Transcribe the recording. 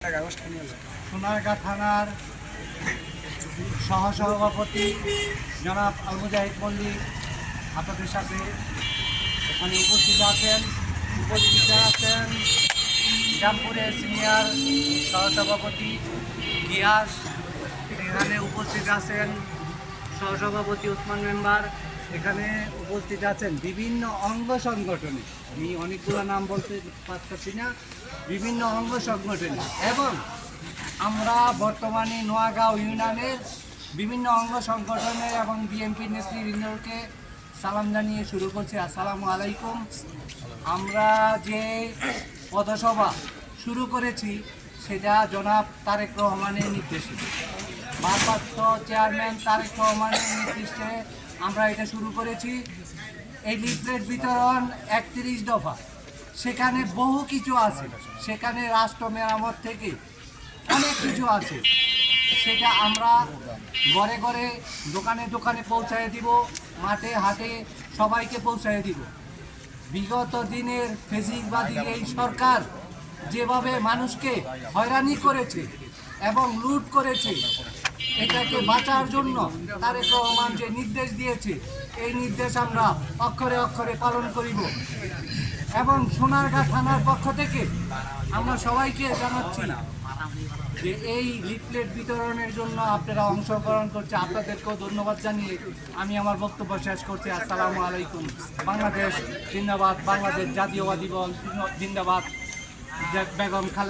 সোনারগাঁ থানার সহসভাপতি জনাব আল মুজাহিদ মল্লিক আপনাদের সাথে এখানে উপস্থিত আছেন। জামপুরের সিনিয়র সহসভাপতি গিয়াস, এখানে উপস্থিত আছেন সহসভাপতি ওসমান মেম্বার, এখানে উপস্থিত আছেন বিভিন্ন অঙ্গ সংগঠনে, আমি অনেকগুলো নাম বলতে পারতেছি না, বিভিন্ন অঙ্গ সংগঠনে, এবং আমরা বর্তমানে নোয়াগাঁও ইউনিয়নের বিভিন্ন অঙ্গ সংগঠনের এবং বিএনপি নেতৃবৃন্দকে সালাম জানিয়ে শুরু করছি। আসসালামু আলাইকুম। আমরা যে পথসভা শুরু করেছি সেটা জনাব তারেক রহমানের নির্দেশে, ভারপ্রাপ্ত চেয়ারম্যান তারেক রহমানের নির্দেশে আমরা এটা শুরু করেছি। এই লিফলেট বিতরণ 31 দফা, সেখানে বহু কিছু আছে, সেখানে রাষ্ট্র মেরামত থেকে অনেক কিছু আছে, সেটা আমরা ঘরে ঘরে দোকানে দোকানে পৌঁছায় দিব, মাঠে হাটে সবাইকে পৌঁছায় দিব। বিগত দিনের ফেসিবাদী এই সরকার যেভাবে মানুষকে হয়রানি করেছে এবং লুট করেছে, এটাকে বাঁচার জন্য তারেক রহমান যে নির্দেশ দিয়েছে, এই নির্দেশ আমরা অক্ষরে অক্ষরে পালন করিব। এবং সোনারগাঁ থানার পক্ষ থেকে আমরা সবাইকে জানাচ্ছি যে এই লিফলেট বিতরণের জন্য আপনারা অংশগ্রহণ করছে, আপনাদেরকেও ধন্যবাদ জানিয়ে আমি আমার বক্তব্য শেষ করছি। আসসালামু আলাইকুম। বাংলাদেশ জিন্দাবাদ, বাংলাদেশ জাতীয়বাদী দল জিন্দাবাদ, বেগম খালেদা